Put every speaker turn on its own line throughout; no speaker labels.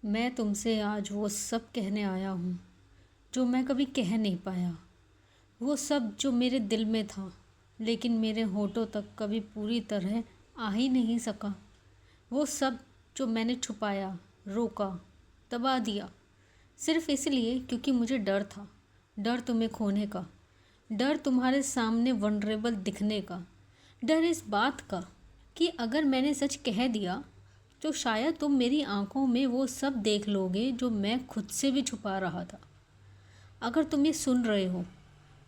मैं तुमसे आज वो सब कहने आया हूँ जो मैं कभी कह नहीं पाया। वो सब जो मेरे दिल में था लेकिन मेरे होठों तक कभी पूरी तरह आ ही नहीं सका। वो सब जो मैंने छुपाया, रोका, दबा दिया, सिर्फ इसलिए क्योंकि मुझे डर था। डर तुम्हें खोने का, डर तुम्हारे सामने वनरेबल दिखने का, डर इस बात का कि अगर मैंने सच कह दिया तो शायद तुम मेरी आंखों में वो सब देख लोगे जो मैं खुद से भी छुपा रहा था। अगर तुम ये सुन रहे हो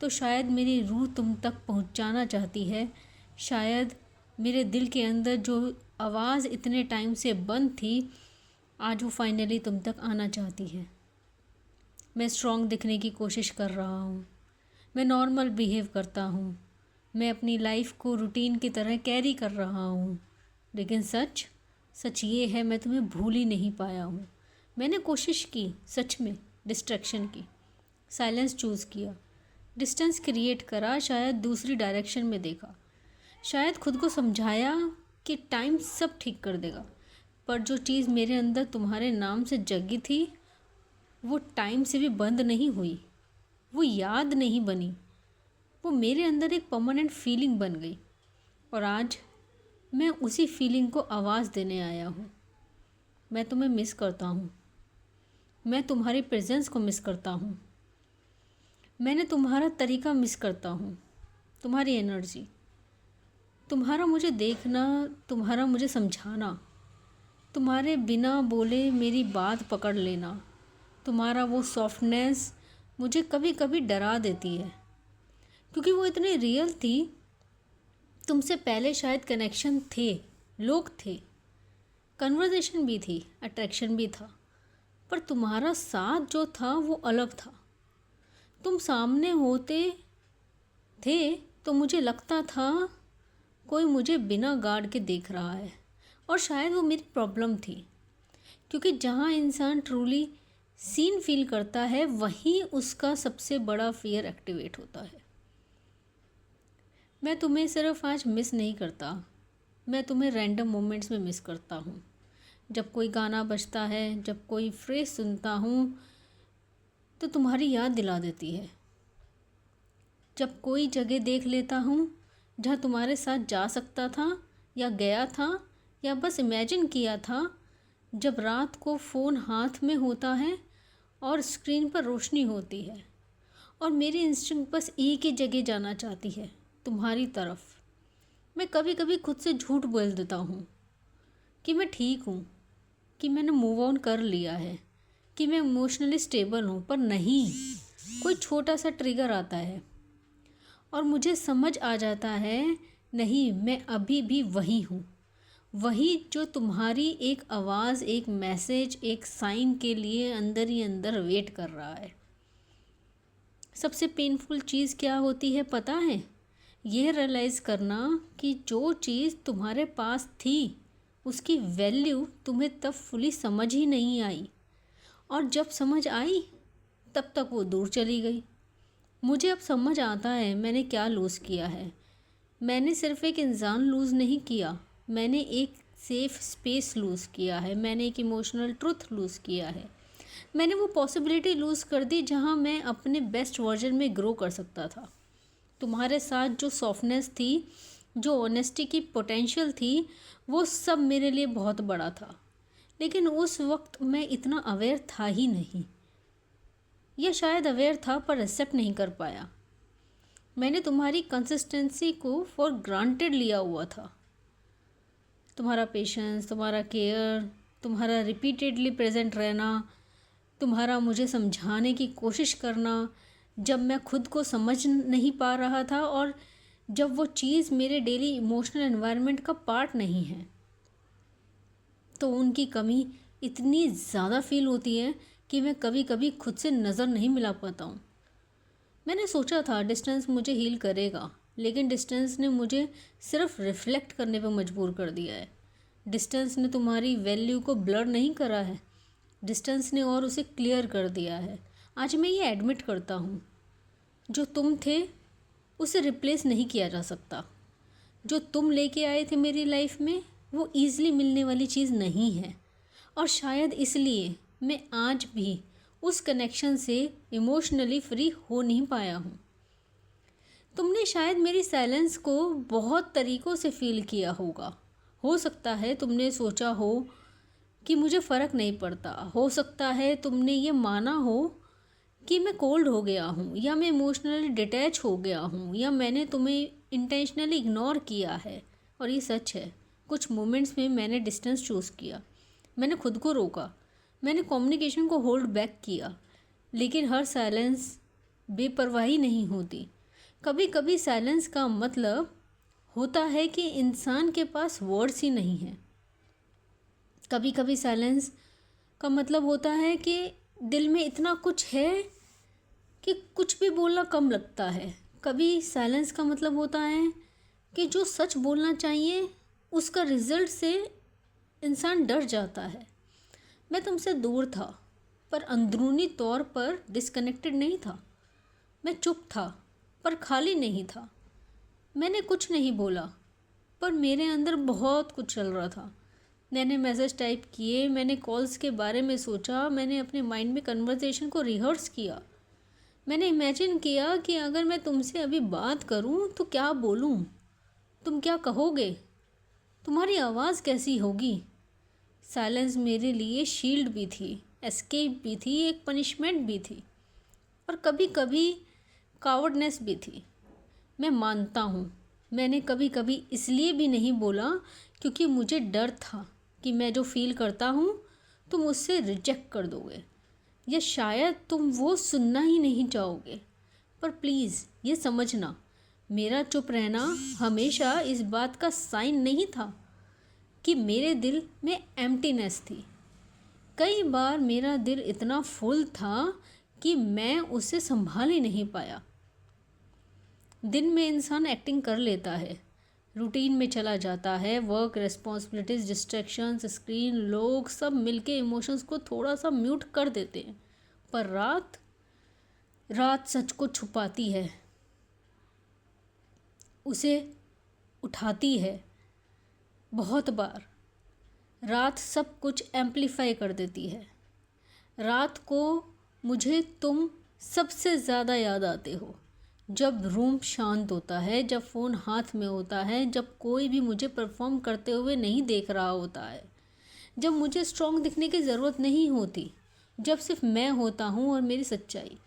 तो शायद मेरी रूह तुम तक पहुंचाना चाहती है। शायद मेरे दिल के अंदर जो आवाज़ इतने टाइम से बंद थी, आज वो फाइनली तुम तक आना चाहती है। मैं स्ट्रॉन्ग दिखने की कोशिश कर रहा हूँ, मैं नॉर्मल बिहेव करता हूँ, मैं अपनी लाइफ को रूटीन की तरह कैरी कर रहा हूँ, लेकिन सच ये है, मैं तुम्हें भूल ही नहीं पाया हूँ। मैंने कोशिश की, सच में डिस्ट्रैक्शन की, साइलेंस चूज़ किया, डिस्टेंस क्रिएट करा, शायद दूसरी डायरेक्शन में देखा, शायद खुद को समझाया कि टाइम सब ठीक कर देगा। पर जो चीज़ मेरे अंदर तुम्हारे नाम से जगी थी वो टाइम से भी बंद नहीं हुई, वो याद नहीं बनी, वो मेरे अंदर एक परमानेंट फीलिंग बन गई। और आज मैं उसी फीलिंग को आवाज़ देने आया हूँ। मैं तुम्हें मिस करता हूँ, मैं तुम्हारी प्रेजेंस को मिस करता हूँ, मैंने तुम्हारा तरीका मिस करता हूँ, तुम्हारी एनर्जी, तुम्हारा मुझे देखना, तुम्हारा मुझे समझाना, तुम्हारे बिना बोले मेरी बात पकड़ लेना, तुम्हारा वो सॉफ्टनेस मुझे कभी कभी डरा देती है क्योंकि वो इतनी रियल थी। तुमसे पहले शायद कनेक्शन थे, लोग थे, कन्वर्सेशन भी थी, अट्रैक्शन भी था, पर तुम्हारा साथ जो था वो अलग था। तुम सामने होते थे तो मुझे लगता था कोई मुझे बिना गार्ड के देख रहा है, और शायद वो मेरी प्रॉब्लम थी क्योंकि जहाँ इंसान ट्रूली सीन फील करता है वहीं उसका सबसे बड़ा फियर एक्टिवेट होता है। मैं तुम्हें सिर्फ आज मिस नहीं करता, मैं तुम्हें रैंडम मोमेंट्स में मिस करता हूँ। जब कोई गाना बजता है, जब कोई फ्रेज सुनता हूँ तो तुम्हारी याद दिला देती है। जब कोई जगह देख लेता हूँ जहाँ तुम्हारे साथ जा सकता था या गया था या बस इमेजिन किया था। जब रात को फ़ोन हाथ में होता है और स्क्रीन पर रोशनी होती है और मेरी इंस्टिंक्ट बस एक ही जगह जाना चाहती है, तुम्हारी तरफ। मैं कभी कभी खुद से झूठ बोल देता हूँ कि मैं ठीक हूँ, कि मैंने मूव ऑन कर लिया है, कि मैं इमोशनली स्टेबल हूँ, पर नहीं, कोई छोटा सा ट्रिगर आता है और मुझे समझ आ जाता है, नहीं, मैं अभी भी वही हूँ, वही जो तुम्हारी एक आवाज़, एक मैसेज, एक साइन के लिए अंदर ही अंदर वेट कर रहा है। सबसे पेनफुल चीज़ क्या होती है पता है? यह रियलाइज़ करना कि जो चीज़ तुम्हारे पास थी उसकी वैल्यू तुम्हें तब फुली समझ ही नहीं आई, और जब समझ आई तब तक वो दूर चली गई। मुझे अब समझ आता है मैंने क्या लूज़ किया है। मैंने सिर्फ एक इंसान लूज़ नहीं किया, मैंने एक सेफ स्पेस लूज़ किया है, मैंने एक इमोशनल ट्रुथ लूज़ किया है, मैंने वो पॉसिबिलिटी लूज़ कर दी जहाँ मैं अपने बेस्ट वर्जन में ग्रो कर सकता था। तुम्हारे साथ जो सॉफ्टनेस थी, जो ऑनेस्टी की पोटेंशियल थी, वो सब मेरे लिए बहुत बड़ा था, लेकिन उस वक्त मैं इतना अवेयर था ही नहीं, या शायद अवेयर था पर एक्सेप्ट नहीं कर पाया। मैंने तुम्हारी कंसिस्टेंसी को फॉर ग्रांटेड लिया हुआ था, तुम्हारा पेशेंस, तुम्हारा केयर, तुम्हारा रिपीटेडली प्रेजेंट रहना, तुम्हारा मुझे समझाने की कोशिश करना जब मैं खुद को समझ नहीं पा रहा था और जब वो चीज़ मेरे डेली इमोशनल एनवायरनमेंट का पार्ट नहीं है, तो उनकी कमी इतनी ज़्यादा फील होती है कि मैं कभी कभी खुद से नज़र नहीं मिला पाता हूँ। मैंने सोचा था डिस्टेंस मुझे हील करेगा, लेकिन डिस्टेंस ने मुझे सिर्फ रिफ्लेक्ट करने पर मजबूर कर दिया है। डिस्टेंस ने तुम्हारी वैल्यू को ब्लर नहीं करा है, डिस्टेंस ने और उसे क्लियर कर दिया है। आज मैं ये एडमिट करता हूँ, जो तुम थे उसे रिप्लेस नहीं किया जा सकता। जो तुम लेके आए थे मेरी लाइफ में वो ईज़िली मिलने वाली चीज़ नहीं है, और शायद इसलिए मैं आज भी उस कनेक्शन से इमोशनली फ्री हो नहीं पाया हूँ। तुमने शायद मेरी साइलेंस को बहुत तरीक़ों से फ़ील किया होगा। हो सकता है तुमने सोचा हो कि मुझे फ़र्क नहीं पड़ता। हो सकता है तुमने ये माना हो कि मैं कोल्ड हो गया हूँ, या मैं इमोशनली डिटैच हो गया हूँ, या मैंने तुम्हें इंटेंशनली इग्नोर किया है। और ये सच है, कुछ मोमेंट्स में मैंने डिस्टेंस चूज़ किया, मैंने खुद को रोका, मैंने कम्युनिकेशन को होल्ड बैक किया। लेकिन हर साइलेंस बेपरवाही नहीं होती। कभी कभी साइलेंस का मतलब होता है कि इंसान के पास वर्ड्स ही नहीं हैं। कभी कभी साइलेंस का मतलब होता है कि दिल में इतना कुछ है कि कुछ भी बोलना कम लगता है। कभी साइलेंस का मतलब होता है कि जो सच बोलना चाहिए उसका रिजल्ट से इंसान डर जाता है। मैं तुमसे दूर था, पर अंदरूनी तौर पर डिस्कनेक्टेड नहीं था। मैं चुप था, पर खाली नहीं था। मैंने कुछ नहीं बोला, पर मेरे अंदर बहुत कुछ चल रहा था। मैंने मैसेज टाइप किए, मैंने कॉल्स के बारे में सोचा, मैंने अपने माइंड में कन्वर्सेशन को रिहर्स किया। मैंने इमेजिन किया कि अगर मैं तुमसे अभी बात करूं तो क्या बोलूं, तुम क्या कहोगे, तुम्हारी आवाज़ कैसी होगी। साइलेंस मेरे लिए शील्ड भी थी, एस्केप भी थी, एक पनिशमेंट भी थी, और कभी कभी कावर्डनेस भी थी। मैं मानता हूँ मैंने कभी कभी इसलिए भी नहीं बोला क्योंकि मुझे डर था कि मैं जो फील करता हूँ तुम उससे रिजेक्ट कर दोगे, या शायद तुम वो सुनना ही नहीं चाहोगे। पर प्लीज़ ये समझना, मेरा चुप रहना हमेशा इस बात का साइन नहीं था कि मेरे दिल में एम्प्टीनेस थी। कई बार मेरा दिल इतना फुल था कि मैं उसे संभाल ही नहीं पाया। दिन में इंसान एक्टिंग कर लेता है, रूटीन में चला जाता है, वर्क, रिस्पॉन्सिबिलिटीज़, डिस्ट्रैक्शंस, स्क्रीन, लोग सब मिलके इमोशंस को थोड़ा सा म्यूट कर देते हैं। पर रात रात सच को छुपाती है, उसे उठाती है। बहुत बार रात सब कुछ एम्पलीफाई कर देती है। रात को मुझे तुम सबसे ज़्यादा याद आते हो, जब रूम शांत होता है, जब फ़ोन हाथ में होता है, जब कोई भी मुझे परफॉर्म करते हुए नहीं देख रहा होता है, जब मुझे स्ट्रॉन्ग दिखने की ज़रूरत नहीं होती, जब सिर्फ मैं होता हूँ और मेरी सच्चाई।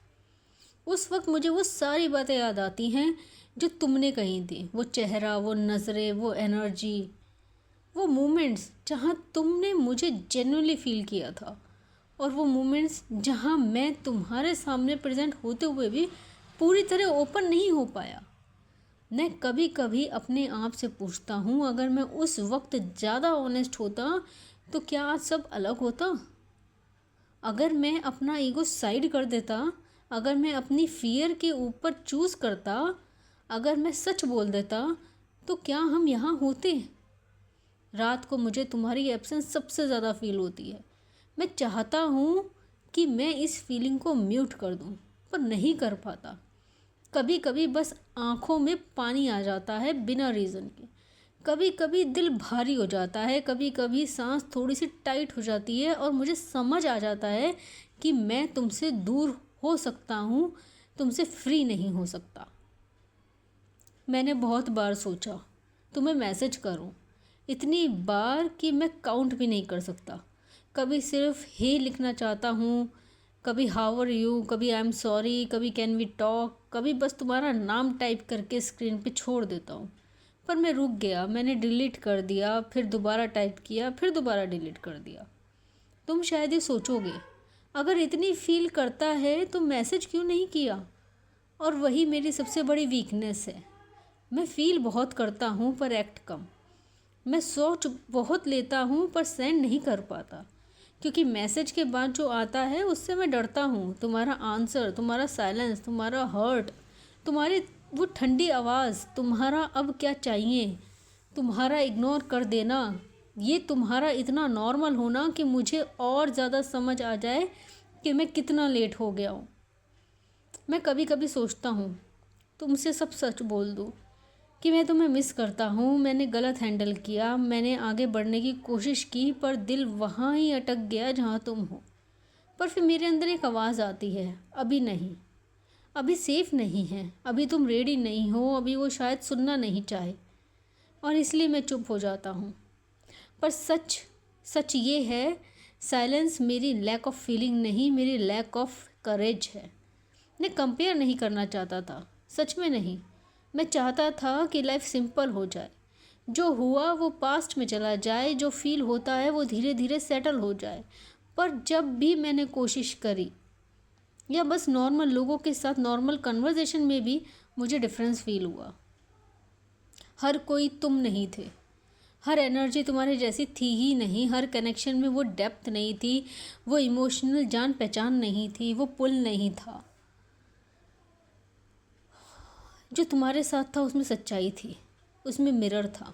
उस वक्त मुझे वो सारी बातें याद आती हैं जो तुमने कही थी। वो चेहरा, वो नज़रें, वो एनर्जी, वो मोमेंट्स जहाँ तुमने मुझे जेन्युइनली फील किया था, और वो मोमेंट्स जहाँ मैं तुम्हारे सामने प्रेजेंट होते हुए भी पूरी तरह ओपन नहीं हो पाया। मैं कभी कभी अपने आप से पूछता हूँ, अगर मैं उस वक्त ज़्यादा ऑनेस्ट होता तो क्या आज सब अलग होता। अगर मैं अपना ईगो साइड कर देता, अगर मैं अपनी फियर के ऊपर चूज़ करता, अगर मैं सच बोल देता, तो क्या हम यहाँ होते। रात को मुझे तुम्हारी एब्सेंस सबसे ज़्यादा फील होती है। मैं चाहता हूँ कि मैं इस फीलिंग को म्यूट कर दूँ, पर नहीं कर पाता। कभी कभी बस आँखों में पानी आ जाता है बिना रीज़न के। कभी कभी दिल भारी हो जाता है, कभी कभी सांस थोड़ी सी टाइट हो जाती है, और मुझे समझ आ जाता है कि मैं तुमसे दूर हो सकता हूँ, तुमसे फ्री नहीं हो सकता। मैंने बहुत बार सोचा तुम्हें मैसेज करूँ, इतनी बार कि मैं काउंट भी नहीं कर सकता। कभी सिर्फ हे लिखना चाहता हूँ, कभी हाउ आर यू, कभी आई एम सॉरी, कभी कैन वी टॉक, कभी बस तुम्हारा नाम टाइप करके स्क्रीन पे छोड़ देता हूँ। पर मैं रुक गया, मैंने डिलीट कर दिया, फिर दोबारा टाइप किया, फिर दोबारा डिलीट कर दिया। तुम शायद ये सोचोगे, अगर इतनी फील करता है तो मैसेज क्यों नहीं किया। और वही मेरी सबसे बड़ी वीकनेस है। मैं फील बहुत करता हूँ पर एक्ट कम। मैं सोच बहुत लेता हूँ पर सेंड नहीं कर पाता, क्योंकि मैसेज के बाद जो आता है उससे मैं डरता हूँ। तुम्हारा आंसर, तुम्हारा साइलेंस, तुम्हारा हर्ट, तुम्हारी वो ठंडी आवाज़, तुम्हारा अब क्या चाहिए, तुम्हारा इग्नोर कर देना, ये तुम्हारा इतना नॉर्मल होना कि मुझे और ज़्यादा समझ आ जाए कि मैं कितना लेट हो गया हूँ। मैं कभी कभी सोचता हूँ तुमसे सब सच बोल दूँ कि मैं तुम्हें मिस करता हूँ, मैंने गलत हैंडल किया, मैंने आगे बढ़ने की कोशिश की, पर दिल वहाँ ही अटक गया जहाँ तुम हो। पर फिर मेरे अंदर एक आवाज़ आती है, अभी नहीं, अभी सेफ नहीं है, अभी तुम रेडी नहीं हो, अभी वो शायद सुनना नहीं चाहे, और इसलिए मैं चुप हो जाता हूँ। पर सच सच ये है, साइलेंस मेरी लैक ऑफ फीलिंग नहीं, मेरी लैक ऑफ करेज है। मैं कंपेयर नहीं करना चाहता था, सच में नहीं। मैं चाहता था कि लाइफ सिंपल हो जाए, जो हुआ वो पास्ट में चला जाए, जो फील होता है वो धीरे धीरे सेटल हो जाए। पर जब भी मैंने कोशिश करी, या बस नॉर्मल लोगों के साथ नॉर्मल कन्वर्सेशन में भी मुझे डिफरेंस फील हुआ। हर कोई तुम नहीं थे, हर एनर्जी तुम्हारे जैसी थी ही नहीं, हर कनेक्शन में वो डेप्थ नहीं थी, वो इमोशनल जान पहचान नहीं थी, वो पुल नहीं था। जो तुम्हारे साथ था उसमें सच्चाई थी, उसमें मिरर था।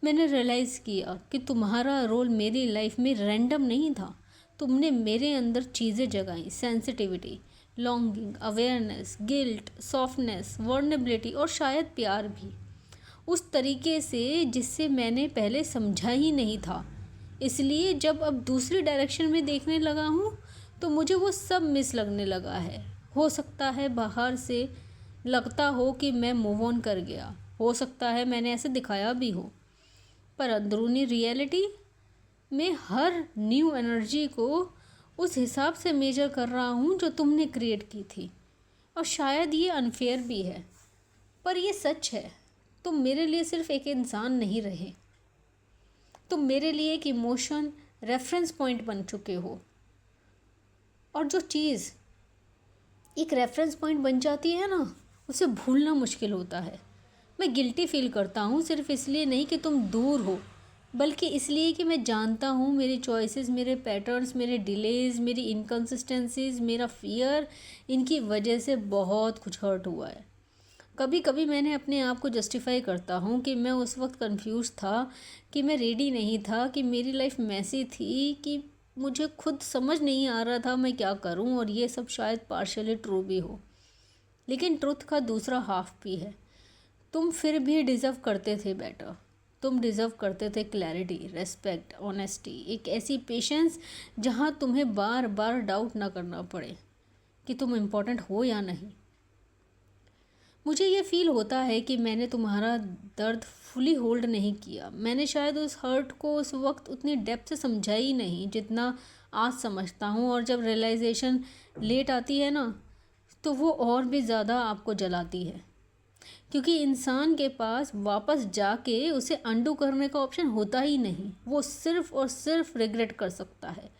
मैंने रियलाइज़ किया कि तुम्हारा रोल मेरी लाइफ में रैंडम नहीं था। तुमने मेरे अंदर चीज़ें जगाई, sensitivity, longing, awareness, guilt, softness, vulnerability और शायद प्यार भी, उस तरीके से जिससे मैंने पहले समझा ही नहीं था। इसलिए जब अब दूसरी डायरेक्शन में देखने लगा हूँ तो मुझे वो सब मिस लगने लगा है। हो सकता है बाहर से लगता हो कि मैं मूव ऑन कर गया, हो सकता है मैंने ऐसे दिखाया भी हो, पर अंदरूनी रियलिटी में हर न्यू एनर्जी को उस हिसाब से मेजर कर रहा हूँ जो तुमने क्रिएट की थी। और शायद ये अनफेयर भी है, पर ये सच है। तुम मेरे लिए सिर्फ एक इंसान नहीं रहे, तुम मेरे लिए एक इमोशन, रेफरेंस पॉइंट बन चुके हो। और जो चीज़ एक रेफरेंस पॉइंट बन जाती है ना, उसे भूलना मुश्किल होता है। मैं गिल्टी फील करता हूँ, सिर्फ इसलिए नहीं कि तुम दूर हो, बल्कि इसलिए कि मैं जानता हूँ मेरी चॉइसेस, मेरे पैटर्न्स, मेरे डिलेज, मेरी इनकन्सिस्टेंसीज, मेरा फियर, इनकी वजह से बहुत कुछ हर्ट हुआ है। कभी कभी मैंने अपने आप को जस्टिफाई करता हूँ कि मैं उस वक्त कंफ्यूज था, कि मैं रेडी नहीं था, कि मेरी लाइफ मैसी थी, कि मुझे खुद समझ नहीं आ रहा था मैं क्या करूँ। और ये सब शायद पार्शियली ट्रू भी हो, लेकिन ट्रुथ का दूसरा हाफ भी है। तुम फिर भी डिज़र्व करते थे बेटर। तुम डिज़र्व करते थे क्लैरिटी, रेस्पेक्ट, ऑनेस्टी, एक ऐसी पेशेंस जहाँ तुम्हें बार बार डाउट ना करना पड़े कि तुम इम्पोर्टेंट हो या नहीं। मुझे ये फील होता है कि मैंने तुम्हारा दर्द फुली होल्ड नहीं किया। मैंने शायद उस हर्ट को उस वक्त उतनी डेप्थ से समझा ही नहीं जितना आज समझता हूँ। और जब रियलाइजेशन लेट आती है ना, तो वो और भी ज़्यादा आपको जलाती है, क्योंकि इंसान के पास वापस जाके उसे अंडू करने का ऑप्शन होता ही नहीं। वो सिर्फ और सिर्फ रिग्रेट कर सकता है।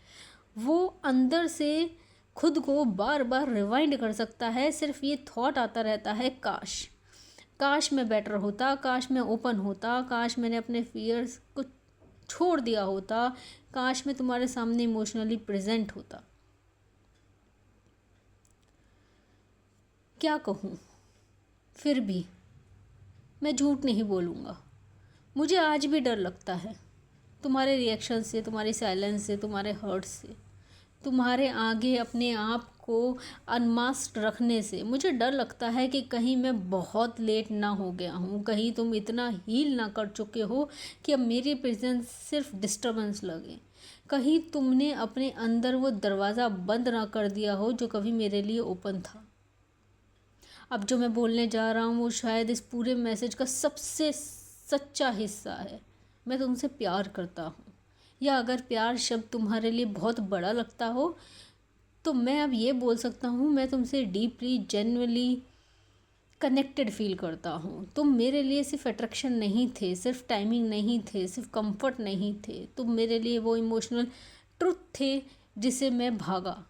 वो अंदर से खुद को बार बार रिवाइंड कर सकता है। सिर्फ ये थॉट आता रहता है, काश काश मैं बेटर होता, काश मैं ओपन होता, काश मैंने अपने फियर्स को छोड़ दिया होता, काश मैं तुम्हारे सामने इमोशनली प्रेजेंट होता। क्या कहूँ, फिर भी मैं झूठ नहीं बोलूँगा। मुझे आज भी डर लगता है, तुम्हारे रिएक्शन से, तुम्हारी साइलेंस से, तुम्हारे हर्ट से, तुम्हारे आगे अपने आप को अनमास्क रखने से। मुझे डर लगता है कि कहीं मैं बहुत लेट ना हो गया हूँ, कहीं तुम इतना हील ना कर चुके हो कि अब मेरी प्रेजेंस सिर्फ डिस्टर्बेंस लगे, कहीं तुमने अपने अंदर वो दरवाज़ा बंद ना कर दिया हो जो कभी मेरे लिए ओपन था। अब जो मैं बोलने जा रहा हूँ वो शायद इस पूरे मैसेज का सबसे सच्चा हिस्सा है। मैं तुमसे प्यार करता हूँ, या अगर प्यार शब्द तुम्हारे लिए बहुत बड़ा लगता हो तो मैं अब ये बोल सकता हूँ, मैं तुमसे डीपली, जेन्युइनली कनेक्टेड फील करता हूँ। तुम मेरे लिए सिर्फ अट्रैक्शन नहीं थे, सिर्फ टाइमिंग नहीं थे, सिर्फ कंफर्ट नहीं थे। तुम मेरे लिए वो इमोशनल ट्रुथ थे जिसे मैं भागा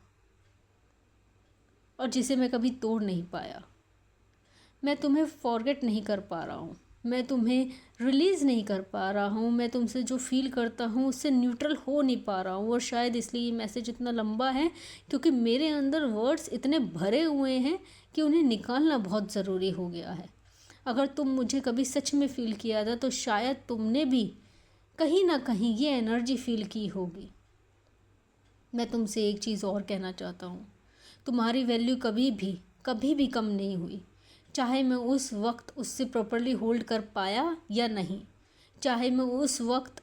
और जिसे मैं कभी तोड़ नहीं पाया। मैं तुम्हें फॉरगेट नहीं कर पा रहा हूँ, मैं तुम्हें रिलीज़ नहीं कर पा रहा हूँ, मैं तुमसे जो फील करता हूँ उससे न्यूट्रल हो नहीं पा रहा हूँ। और शायद इसलिए ये मैसेज इतना लंबा है, क्योंकि मेरे अंदर वर्ड्स इतने भरे हुए हैं कि उन्हें निकालना बहुत ज़रूरी हो गया है। अगर तुम मुझे कभी सच में फ़ील किया था तो शायद तुमने भी कहीं ना कहीं ये एनर्जी फ़ील की होगी। मैं तुमसे एक चीज़ और कहना चाहता हूँ, तुम्हारी वैल्यू कभी भी कम नहीं हुई। चाहे मैं उस वक्त उससे प्रॉपरली होल्ड कर पाया या नहीं, चाहे मैं उस वक्त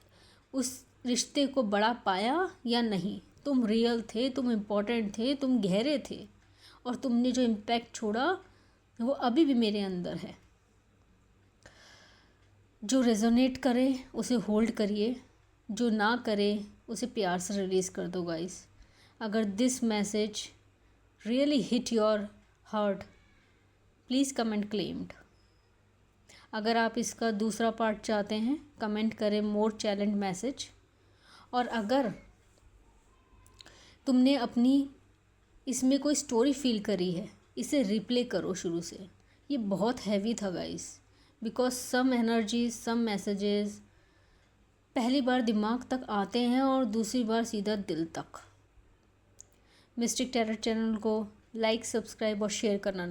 उस रिश्ते को बढ़ा पाया या नहीं, तुम रियल थे, तुम इम्पोर्टेंट थे, तुम गहरे थे, और तुमने जो इम्पैक्ट छोड़ा वो अभी भी मेरे अंदर है। जो रेजोनेट करे उसे होल्ड करिए, जो ना करे उसे प्यार से रिलीज़ कर दो गाइस। अगर this message really hit your heart, please comment claimed. अगर आप इसका दूसरा पार्ट चाहते हैं, कमेंट करें मोर चैलेंज मैसेज। और अगर तुमने अपनी इसमें कोई स्टोरी फील करी है, इसे रिप्ले करो शुरू से। ये बहुत हैवी था guys, because some energy, some messages पहली बार दिमाग तक आते हैं और दूसरी बार सीधा दिल तक। मिस्टिक टैरोट चैनल को लाइक, सब्सक्राइब और शेयर करना